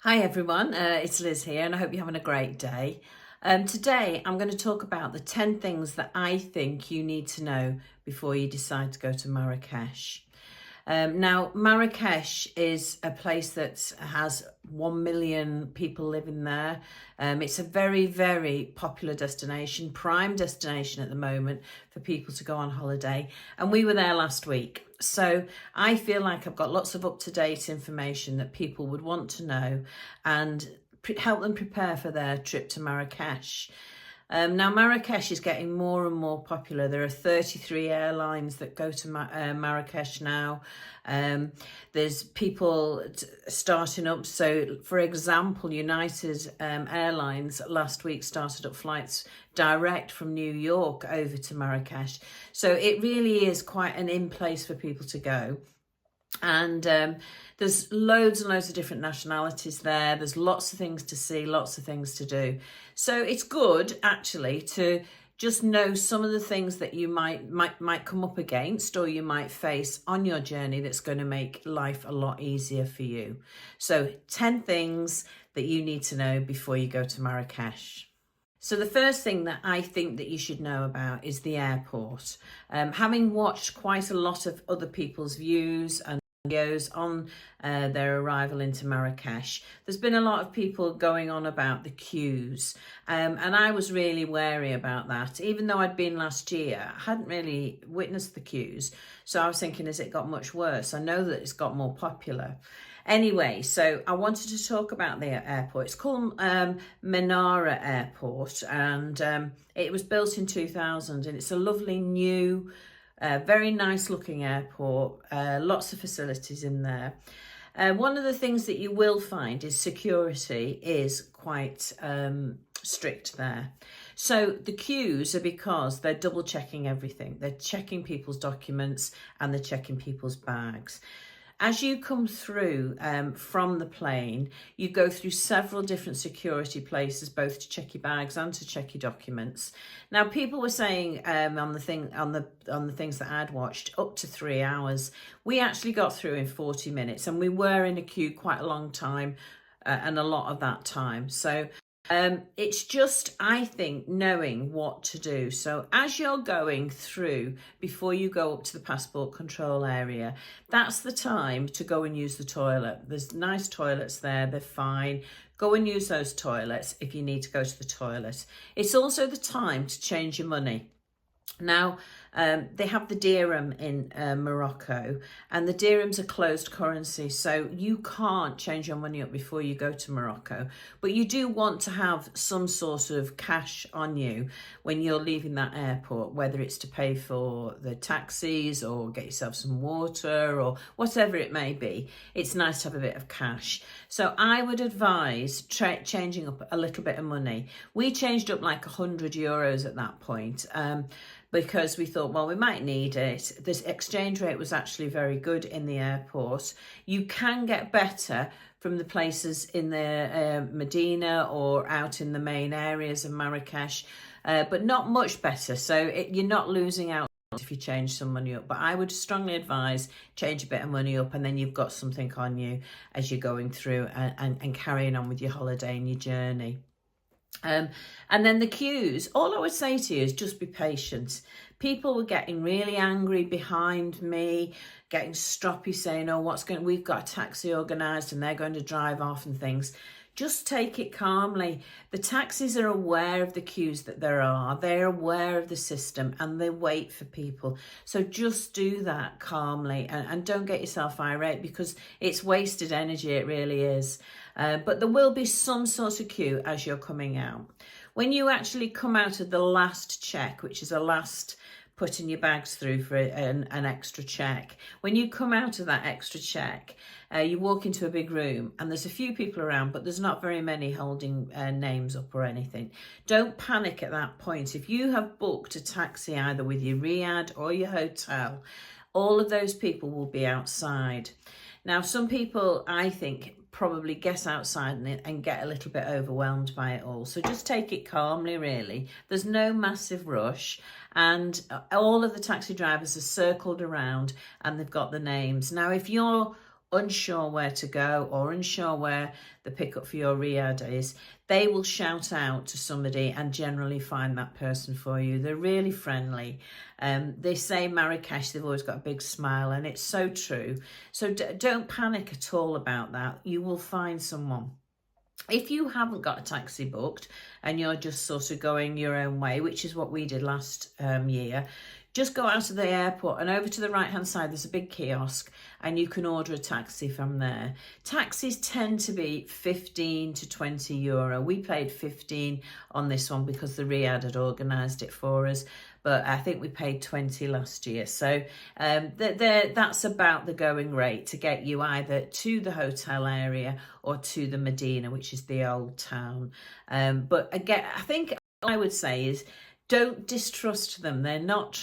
Hi everyone, it's Liz here and I hope you're having a great day. Today I'm going to talk about the 10 things that I think you need to know before you decide to go to Marrakech. Now, Marrakech is a place that has 1 million people living there. It's a very, very popular destination, prime destination at the moment for people to go on holiday. And we were there last week. So I feel like I've got lots of up-to-date information that people would want to know and help them prepare for their trip to Marrakech. Now, Marrakech is getting more and more popular. There are 33 airlines that go to Marrakech now. There's people starting up. So, for example, United Airlines last week started up flights direct from New York over to Marrakech. So it really is quite an in place for people to go. And there's loads and loads of different nationalities there. There's lots of things to see, lots of things to do. So it's good actually to just know some of the things that you might come up against or you might face on your journey that's going to make life a lot easier for you. So 10 things that you need to know before you go to Marrakech. So the first thing that I think that you should know about is the airport. Having watched quite a lot of other people's views and videos on their arrival into Marrakech, there's been a lot of people going on about the queues, and I was really wary about that. Even though I'd been last year, I hadn't really witnessed the queues, so I was thinking, has it got much worse? I know that it's got more popular. Anyway, so I wanted to talk about the airport. It's called Menara Airport, and it was built in 2000, and it's a lovely new very nice looking airport, lots of facilities in there. One of the things that you will find is security is quite strict there. So the queues are because they're double checking everything. They're checking people's documents and they're checking people's bags. As you come through from the plane, you go through several different security places, both to check your bags and to check your documents. Now, people were saying on the things that I'd watched, up to 3 hours. We actually got through in 40 minutes, and we were in a queue quite a long time, and a lot of that time. So it's just, I think, knowing what to do. So as you're going through, before you go up to the passport control area, that's the time to go and use the toilet. There's nice toilets there, they're fine. Go and use those toilets if you need to go to the toilet. It's also the time to change your money. Now, they have the dirham in Morocco, and the dirham's a closed currency, so you can't change your money up before you go to Morocco. But you do want to have some sort of cash on you when you're leaving that airport, whether it's to pay for the taxis or get yourself some water or whatever it may be. It's nice to have a bit of cash. So I would advise changing up a little bit of money. We changed up like €100 at that point. Because we thought, well, we might need it. This exchange rate was actually very good in the airport. You can get better from the places in the Medina or out in the main areas of Marrakech, but not much better. So you're not losing out if you change some money up. But I would strongly advise change a bit of money up, and then you've got something on you as you're going through and carrying on with your holiday and your journey. And then the queues, all I would say to you is just be patient. People were getting really angry behind me, getting stroppy, saying, oh, we've got a taxi organised and they're going to drive off and things. Just take it calmly. The taxis are aware of the queues that there are. They're aware of the system and they wait for people. So just do that calmly and don't get yourself irate, because it's wasted energy, it really is. But there will be some sort of queue as you're coming out. When you actually come out of the last check, which is a last putting your bags through for an extra check, when you come out of that extra check, you walk into a big room and there's a few people around, but there's not very many holding names up or anything. Don't panic at that point. If you have booked a taxi either with your riad or your hotel, all of those people will be outside. Now, some people, I think, probably get outside and get a little bit overwhelmed by it all. So just take it calmly, really. There's no massive rush, and all of the taxi drivers are circled around and they've got the names. Now, if you're unsure where to go or unsure where the pickup for your riad is, they will shout out to somebody and generally find that person for you. They're really friendly. They say Marrakech, they've always got a big smile, and it's so true. So don't panic at all about that. You will find someone. If you haven't got a taxi booked and you're just sort of going your own way, which is what we did last year, just go out of the airport and over to the right hand side, there's a big kiosk and you can order a taxi from there. Taxis tend to be 15 to 20 euro. We paid 15 on this one because the Riad had organised it for us, but I think we paid 20 last year. So that's about the going rate to get you either to the hotel area or to the Medina, which is the old town. But again, I think I would say is, don't distrust them. They're not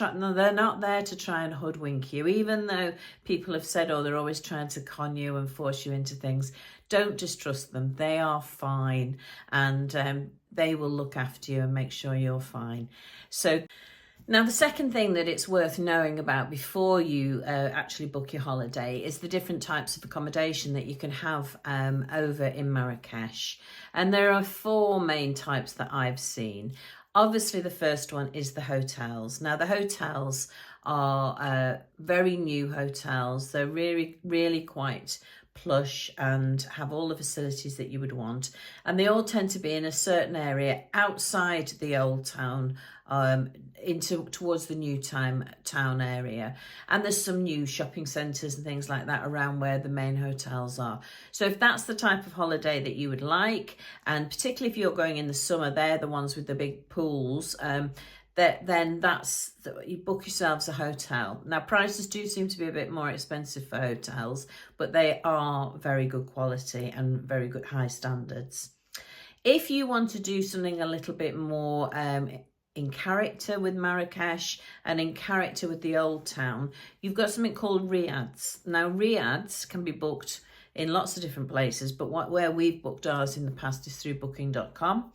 there to try and hoodwink you, even though people have said, oh, they're always trying to con you and force you into things. Don't distrust them. They are fine, and they will look after you and make sure you're fine. So now, the second thing that it's worth knowing about before you actually book your holiday is the different types of accommodation that you can have over in Marrakech. And there are 4 main types that I've seen. Obviously, the first one is the hotels. Now, the hotels are very new hotels. They're really, really quite plush and have all the facilities that you would want. And they all tend to be in a certain area outside the old town, towards the new town area. And there's some new shopping centres and things like that around where the main hotels are. So if that's the type of holiday that you would like, and particularly if you're going in the summer, they're the ones with the big pools, then you book yourselves a hotel. Now, prices do seem to be a bit more expensive for hotels, but they are very good quality and very good high standards. If you want to do something a little bit more in character with Marrakech and in character with the old town, you've got something called riads. Now, riads can be booked in lots of different places, but where we've booked ours in the past is through booking.com,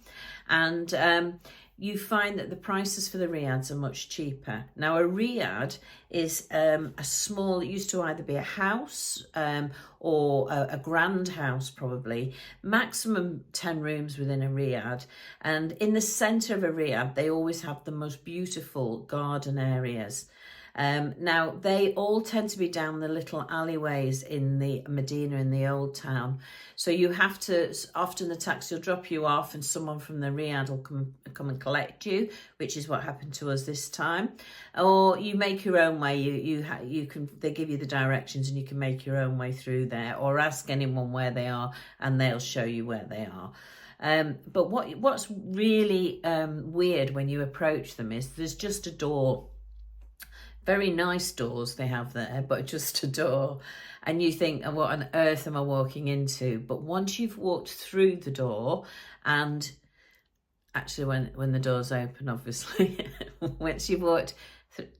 and you find that the prices for the riads are much cheaper. Now, a riad is a small, it used to either be a house or a grand house, probably, maximum 10 rooms within a riad. And in the centre of a riad, they always have the most beautiful garden areas. Now, they all tend to be down the little alleyways in the Medina, in the old town. So you have to, often the taxi will drop you off and someone from the riad will come and collect you, which is what happened to us this time. Or you make your own way. They give you the directions and you can make your own way through there, or ask anyone where they are and they'll show you where they are. But what's really weird when you approach them is there's just a door. Very nice doors they have there, but just a door. And you think, oh, what on earth am I walking into? But once you've walked through the door, and actually when the door's open, obviously, once you've walked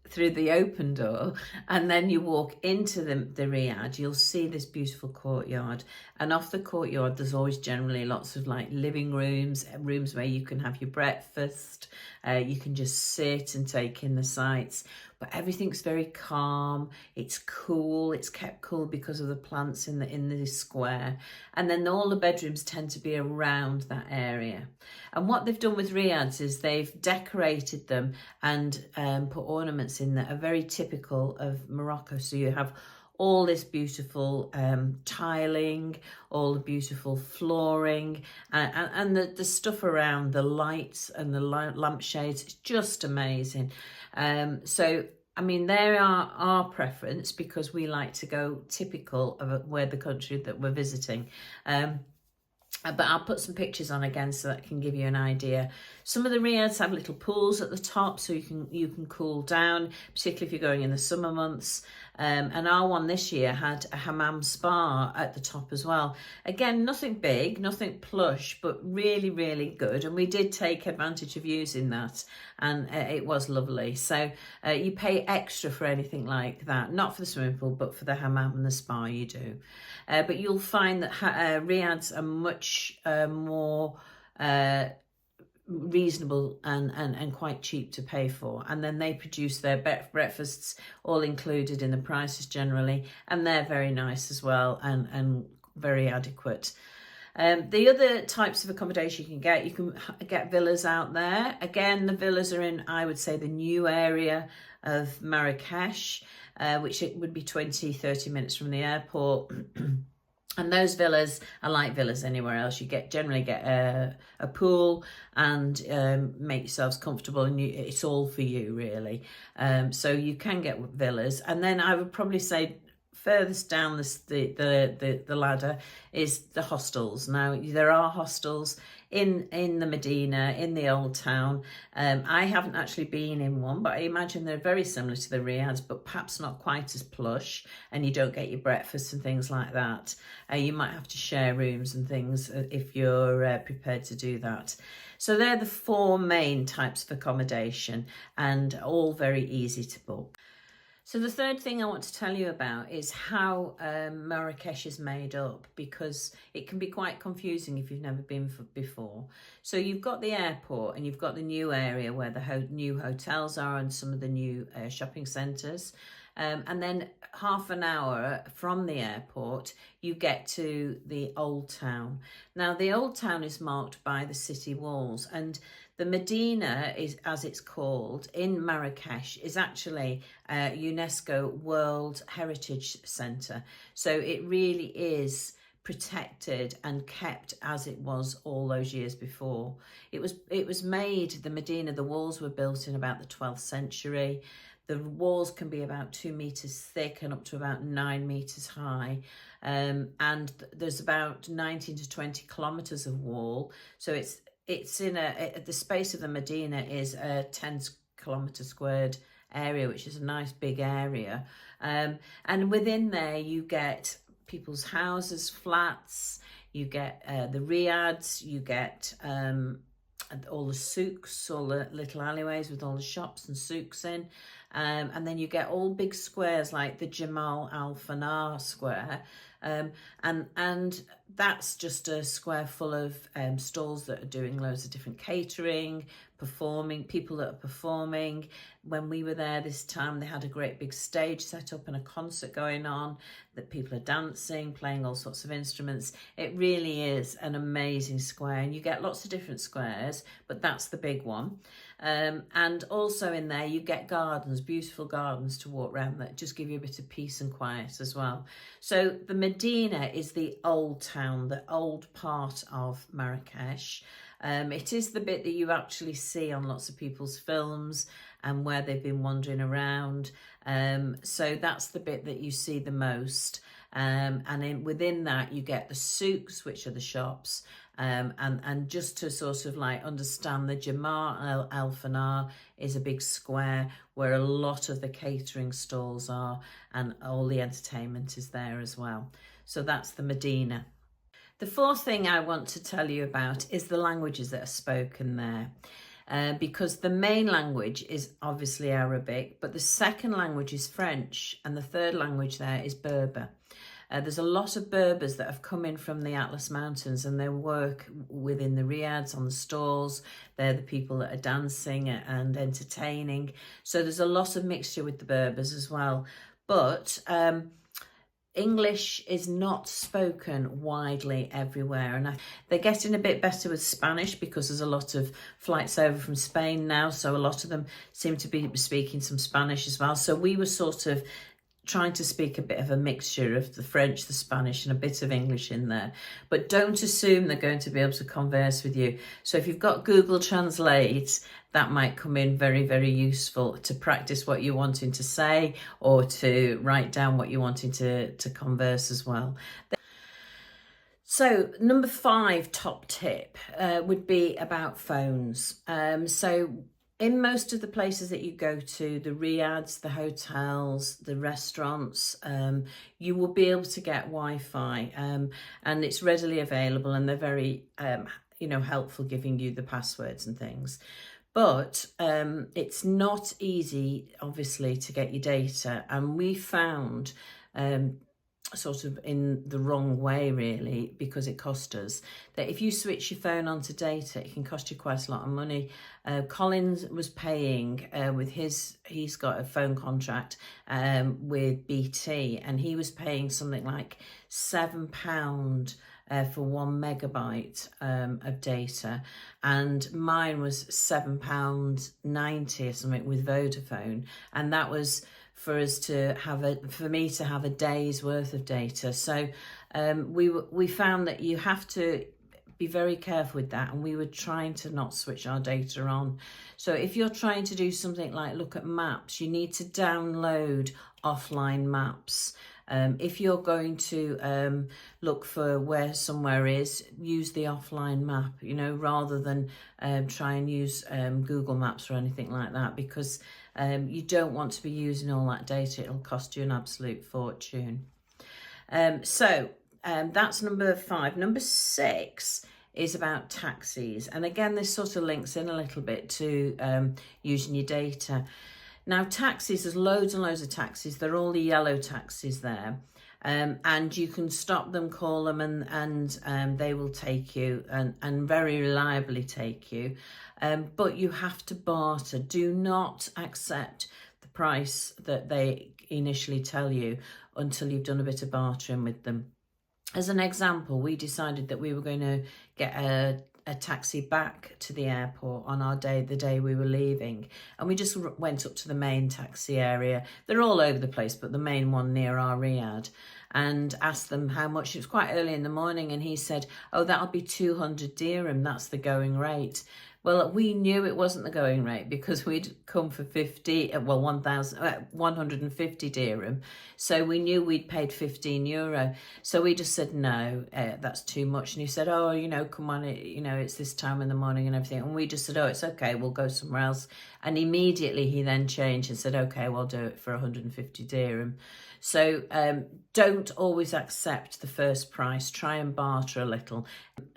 through the open door and then you walk into the riad, you'll see this beautiful courtyard, and off the courtyard there's always generally lots of like living rooms where you can have your breakfast, you can just sit and take in the sights, but everything's very calm, it's cool, it's kept cool because of the plants in the square, and then all the bedrooms tend to be around that area. And what they've done with riads is they've decorated them and put ornaments in that are very typical of Morocco. So you have all this beautiful tiling, all the beautiful flooring, and the stuff around, the lights and the lampshades. It's just amazing. So, I mean, there are our preference because we like to go typical of where the country that we're visiting. But I'll put some pictures on again so that can give you an idea. Some of the riads have little pools at the top so you can cool down, particularly if you're going in the summer months. And our one this year had a hammam spa at the top as well. Again, nothing big, nothing plush, but really, really good. And we did take advantage of using that, and it was lovely. So you pay extra for anything like that, not for the swimming pool, but for the hammam and the spa you do. But you'll find that riads are much more reasonable and quite cheap to pay for. And then they produce their breakfasts all included in the prices generally, and they're very nice as well and very adequate. The other types of accommodation you can get villas out there. Again, the villas are in, I would say, the new area of Marrakech, which it would be 20-30 minutes from the airport. And those villas are like villas anywhere else. You generally get a pool and make yourselves comfortable, and it's all for you really. So you can get villas, and then I would probably say furthest down the ladder is the hostels. Now there are hostels in the Medina, in the old town. I haven't actually been in one, but I imagine they're very similar to the Riads, but perhaps not quite as plush, and you don't get your breakfast and things like that. You might have to share rooms and things if you're prepared to do that. So they're the four main types of accommodation, and all very easy to book. So the third thing I want to tell you about is how Marrakech is made up, because it can be quite confusing if you've never been before. So you've got the airport and you've got the new area where the new hotels are and some of the new shopping centres. And then half an hour from the airport, you get to the old town. Now, the old town is marked by the city walls, and the Medina, is, as it's called, in Marrakech, is actually a UNESCO World Heritage Centre. So it really is protected and kept as it was all those years before. It was made, the Medina, the walls were built in about the 12th century. The walls can be about 2 meters thick and up to about 9 meters high. And there's about 19 to 20 kilometers of wall. So it's in the space of the Medina is a 10-kilometer squared area, which is a nice big area. And within there, you get people's houses, flats, you get the riads, you get all the souks, all the little alleyways with all the shops and souks in. And then you get all big squares like the Jamal Al Fanar square. And that's just a square full of stalls that are doing loads of different catering, performing, people that are performing. When we were there this time, they had a great big stage set up and a concert going on, that people are dancing, playing all sorts of instruments. It really is an amazing square, and you get lots of different squares, but that's the big one. And also in there you get gardens, beautiful gardens to walk around that just give you a bit of peace and quiet as well. So the Medina is the old town, the old part of Marrakech. It is the bit that you actually see on lots of people's films and where they've been wandering around. So that's the bit that you see the most. And within that you get the souks, which are the shops. And just to sort of like understand, the Jamal Al Fanar is a big square where a lot of the catering stalls are, and all the entertainment is there as well. So that's the Medina. The fourth thing I want to tell you about is the languages that are spoken there. Because the main language is obviously Arabic, but the second language is French, and the third language there is Berber. There's a lot of Berbers that have come in from the Atlas Mountains, and they work within the riads on the stalls. They're the people that are dancing and entertaining. So there's a lot of mixture with the Berbers as well. But English is not spoken widely everywhere, and they're getting a bit better with Spanish because there's a lot of flights over from Spain now, so a lot of them seem to be speaking some Spanish as well. So we were sort of trying to speak a bit of a mixture of the French, the Spanish, and a bit of English in there. But don't assume they're going to be able to converse with you. So if you've got Google Translate, that might come in very, very useful to practice what you're wanting to say, or to write down what you're wanting to converse as well. So number 5 top tip would be about phones. So in most of the places that you go to, the riads, the hotels, the restaurants, you will be able to get Wi-Fi, and it's readily available, and they're very, helpful, giving you the passwords and things. But it's not easy, obviously, to get your data, and we found sort of in the wrong way, really, because it cost us. That if you switch your phone onto data, it can cost you quite a lot of money. Collins was paying with he's got a phone contract with BT, and he was paying something like £7 for 1 megabyte of data, and mine was £7.90 or something with Vodafone, and that was for me to have a day's worth of data. So we found that you have to be very careful with that, and we were trying to not switch our data on. So if you're trying to do something like look at maps, you need to download offline maps. If you're going to look for where somewhere is, use the offline map, rather than try and use Google Maps or anything like that, because you don't want to be using all that data. It'll cost you an absolute fortune. So that's number 5. Number 6 is about taxis. And again, this sort of links in a little bit to using your data. Now, taxis, there's loads and loads of taxis. They're all the yellow taxis there. And you can stop them, call them, and they will take you and very reliably take you. But you have to barter. Do not accept the price that they initially tell you until you've done a bit of bartering with them. As an example, we decided that we were going to get a taxi back to the airport on the day we were leaving, and we just went up to the main taxi area. They're all over the place, but the main one near our Riyadh, and asked them how much. It was quite early in the morning, and he said, oh, that'll be 200 dirham, that's the going rate. Well, we knew it wasn't the going rate because we'd come for 150 dirham. So we knew we'd paid €15. So we just said, no, that's too much. And he said, oh, come on, it's this time in the morning and everything. And we just said, oh, it's okay, we'll go somewhere else. And immediately he then changed and said, okay, we'll do it for 150 dirham. So don't always accept the first price. Try and barter a little.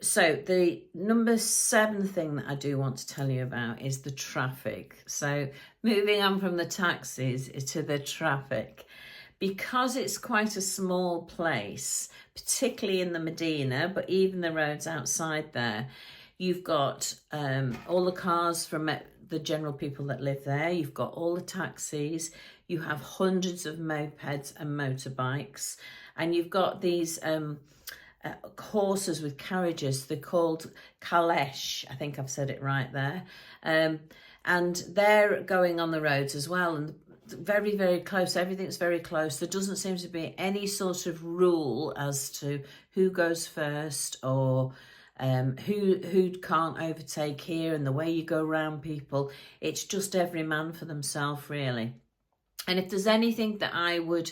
So the number 7 thing that I do want to tell you about is the traffic. So moving on from the taxis to the traffic. Because it's quite a small place, particularly in the Medina, but even the roads outside there, you've got all the cars from the general people that live there. You've got all the taxis. You have hundreds of mopeds and motorbikes. And you've got these horses with carriages. They're called Kalesh. I think I've said it right there. And they're going on the roads as well. And very, very close. Everything's very close. There doesn't seem to be any sort of rule as to who goes first or who can't overtake here, and the way you go around people. It's just every man for themselves, really. And if there's anything that I would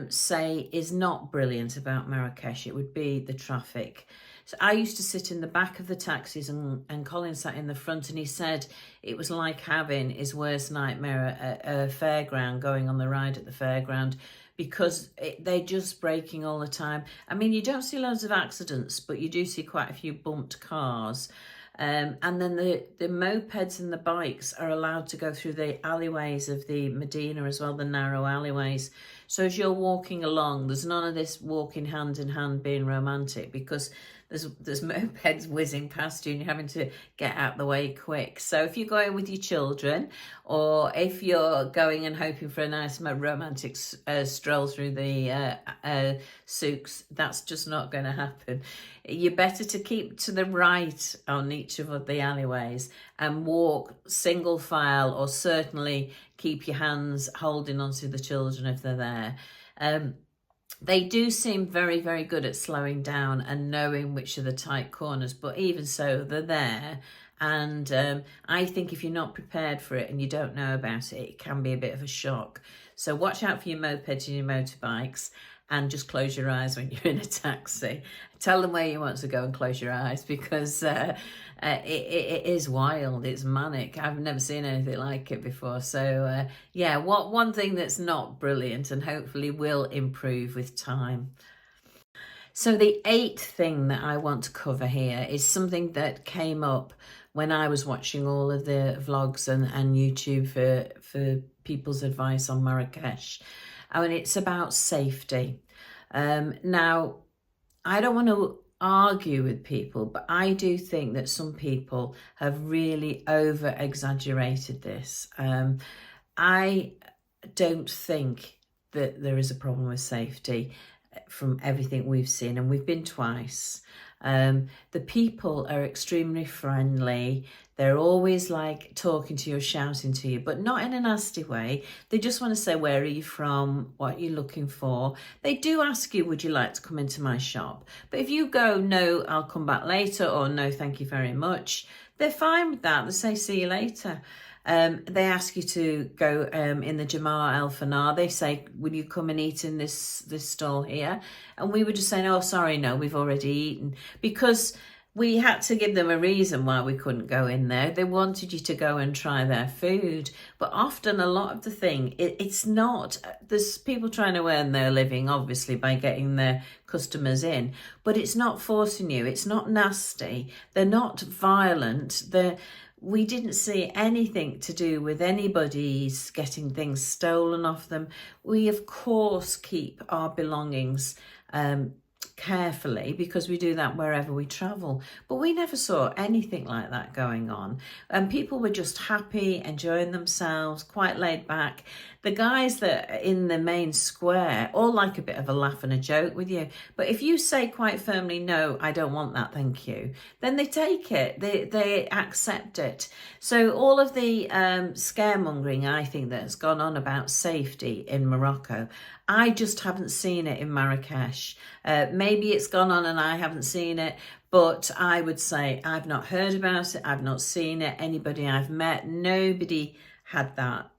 say is not brilliant about Marrakech, it would be the traffic. So I used to sit in the back of the taxis, and Colin sat in the front, and he said it was like having his worst nightmare at a fairground, going on the ride at the fairground, because they're just braking all the time. I mean, you don't see loads of accidents, but you do see quite a few bumped cars. And then the mopeds and the bikes are allowed to go through the alleyways of the Medina as well, the narrow alleyways. So as you're walking along, there's none of this walking hand in hand being romantic, because there's mopeds whizzing past you and you're having to get out the way quick. So if you're going with your children, or if you're going and hoping for a nice romantic stroll through the souks, that's just not going to happen. You're better to keep to the right on each of the alleyways and walk single file, or certainly keep your hands holding onto the children if they're there. They do seem very, very good at slowing down and knowing which are the tight corners, but even so, they're there. And I think if you're not prepared for it and you don't know about it, it can be a bit of a shock. So watch out for your mopeds and your motorbikes, and just close your eyes when you're in a taxi. Tell them where you want to go and close your eyes, because it is wild, it's manic. I've never seen anything like it before. So yeah, one thing that's not brilliant and hopefully will improve with time. So the 8th thing that I want to cover here is something that came up when I was watching all of the vlogs and YouTube for people's advice on Marrakech. I mean, it's about safety. Now, I don't want to argue with people, but I do think that some people have really over exaggerated this. I don't think that there is a problem with safety from everything we've seen, and we've been twice. The people are extremely friendly. They're always like talking to you, shouting to you, but not in a nasty way. They just want to say, where are you from? What you're looking for? They do ask you, would you like to come into my shop? But if you go, no, I'll come back later, or no, thank you very much, they're fine with that. They say, see you later. They ask you to go in the Jamar Al Fanar. They say, will you come and eat in this stall here? And we were just saying, oh, sorry, no, we've already eaten. Because we had to give them a reason why we couldn't go in there. They wanted you to go and try their food. But often a lot of the thing, it's not, there's people trying to earn their living, obviously, by getting their customers in. But it's not forcing you. It's not nasty. They're not violent. We didn't see anything to do with anybody's getting things stolen off them. We, of course, keep our belongings carefully, because we do that wherever we travel. But we never saw anything like that going on. And people were just happy, enjoying themselves, quite laid back. The guys that are in the main square all like a bit of a laugh and a joke with you. But if you say quite firmly, no, I don't want that, thank you, then they take it. They accept it. So all of the scaremongering, I think, that's gone on about safety in Morocco, I just haven't seen it in Marrakech. Maybe it's gone on and I haven't seen it, but I would say I've not heard about it. I've not seen it. Anybody I've met, nobody had that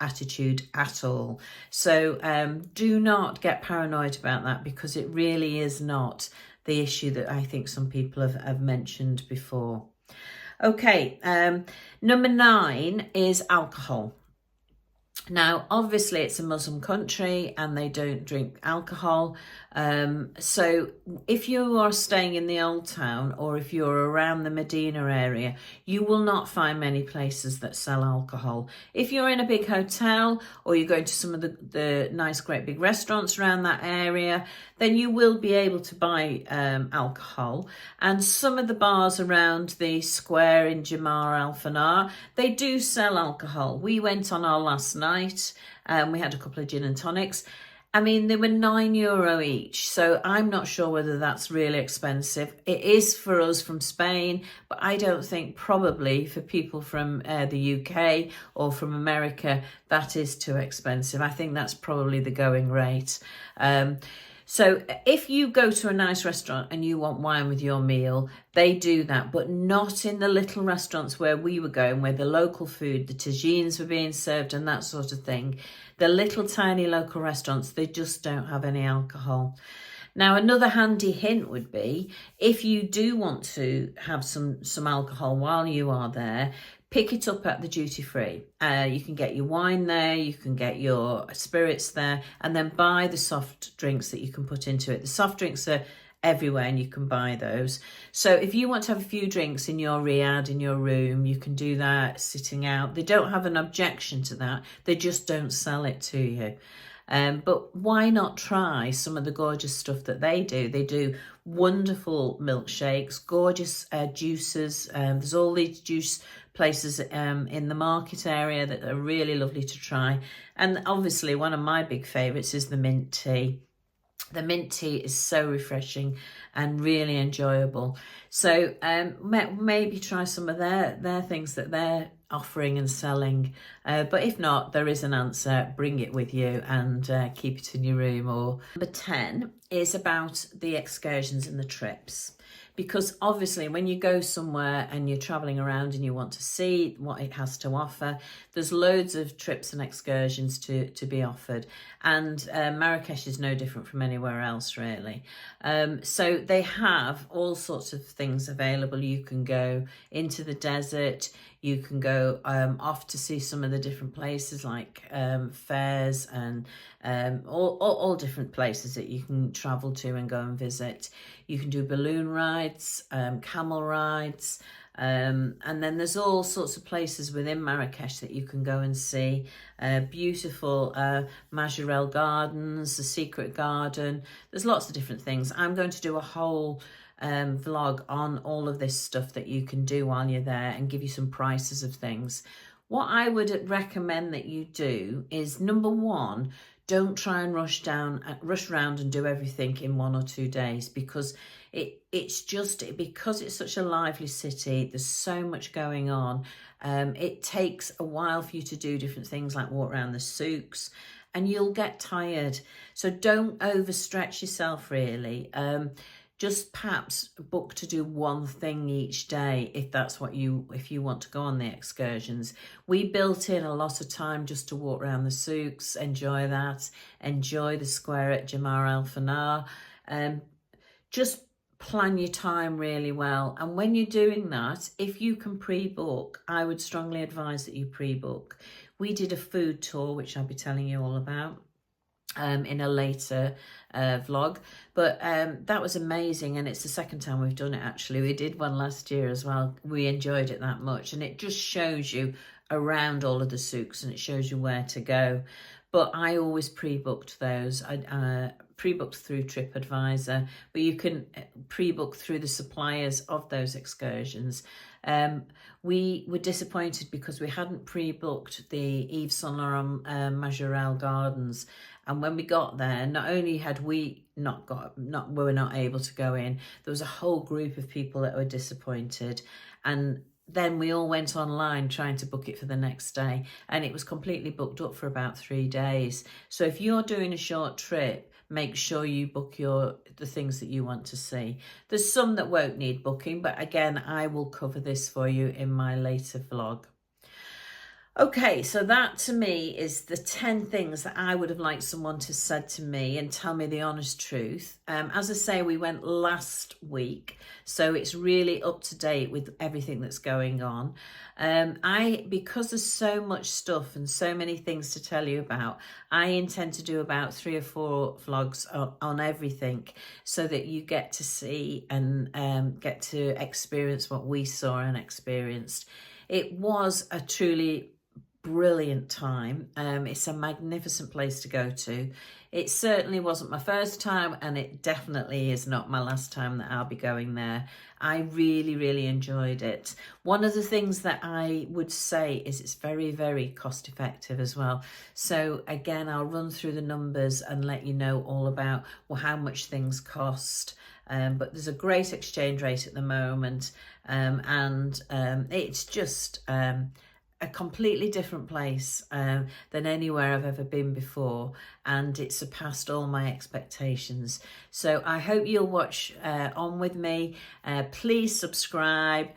attitude at all. So do not get paranoid about that, because it really is not the issue that I think some people have mentioned before. Okay, number 9 is alcohol. Now, obviously, it's a Muslim country and they don't drink alcohol. So if you are staying in the Old Town, or if you're around the Medina area, you will not find many places that sell alcohol. If you're in a big hotel, or you're going to some of the nice, great big restaurants around that area, then you will be able to buy alcohol. And some of the bars around the square in Jamar Al Fanar, they do sell alcohol. We went on our last night and we had a couple of gin and tonics. I mean, they were €9 each, so I'm not sure whether that's really expensive. It is for us from Spain, but I don't think probably for people from the UK or from America, that is too expensive. I think that's probably the going rate. So if you go to a nice restaurant and you want wine with your meal, they do that, but not in the little restaurants where we were going, where the local food, the tagines were being served and that sort of thing. The little tiny local restaurants, they just don't have any alcohol. Now, another handy hint would be, if you do want to have some alcohol while you are there, pick it up at the duty free. You can get your wine there, you can get your spirits there, and then buy the soft drinks that you can put into it. The soft drinks are everywhere and you can buy those. So if you want to have a few drinks in your riad, in your room, you can do that sitting out. They don't have an objection to that. They just don't sell it to you. But why not try some of the gorgeous stuff that they do? They do wonderful milkshakes, gorgeous juices. There's all these juice places in the market area that are really lovely to try. And obviously one of my big favourites is the mint tea. The mint tea is so refreshing and really enjoyable. So maybe try some of their things that they're offering and selling. But if not, there is an answer. Bring it with you and keep it in your room. Or number 10 is about the excursions and the trips. Because obviously when you go somewhere and you're travelling around and you want to see what it has to offer, there's loads of trips and excursions to be offered. And Marrakech is no different from anywhere else, really. So they have all sorts of things available. You can go into the desert. You can go off to see some of the different places like fairs and all different places that you can travel to and go and visit. You can do balloon rides, camel rides, and then there's all sorts of places within Marrakech that you can go and see. Beautiful Majorelle Gardens, the Secret Garden. There's lots of different things. I'm going to do a whole vlog on all of this stuff that you can do while you're there and give you some prices of things. What I would recommend that you do is, number one, don't try and rush around and do everything in 1 or 2 days, because because it's such a lively city, there's so much going on. It takes a while for you to do different things like walk around the souks, and you'll get tired. So don't overstretch yourself really. Just perhaps book to do one thing each day if you want to go on the excursions. We built in a lot of time just to walk around the souks, enjoy the square at Jamar El Fanar. Just plan your time really well. And when you're doing that, if you can pre-book, I would strongly advise that you pre-book. We did a food tour, which I'll be telling you all about in a later vlog, but that was amazing, and it's the second time we've done it actually. We did one last year as well. We enjoyed it that much, and it just shows you around all of the souks and it shows you where to go. But I always pre-booked those. I pre-booked through TripAdvisor, but you can pre-book through the suppliers of those excursions. We were disappointed because we hadn't pre-booked the Yves Saint Laurent Majorelle Gardens, and when we got there, not only had we were not able to go in, there was a whole group of people that were disappointed, and then we all went online trying to book it for the next day, and it was completely booked up for about 3 days. So if you're doing a short trip, make sure you book the things that you want to see. There's some that won't need booking, but again, I will cover this for you in my later vlog. Okay, so that to me is the 10 things that I would have liked someone to said to me and tell me the honest truth. As I say, we went last week, so it's really up to date with everything that's going on. Because there's so much stuff and so many things to tell you about, I intend to do about 3 or 4 vlogs on everything, so that you get to see and get to experience what we saw and experienced. It was a truly brilliant time. It's a magnificent place to go to. It certainly wasn't my first time, and it definitely is not my last time that I'll be going there. I really, really enjoyed it. One of the things that I would say is it's very, very cost effective as well. So again, I'll run through the numbers and let you know all about how much things cost. But there's a great exchange rate at the moment, and it's just a completely different place than anywhere I've ever been before, and it surpassed all my expectations. So I hope you'll watch on with me. Please subscribe.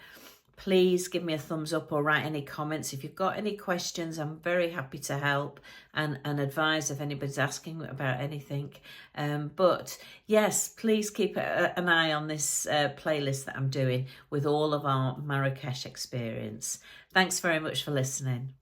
Please give me a thumbs up or write any comments. If you've got any questions, I'm very happy to help and advise if anybody's asking about anything. But yes, please keep an eye on this playlist that I'm doing with all of our Marrakech experience. Thanks very much for listening.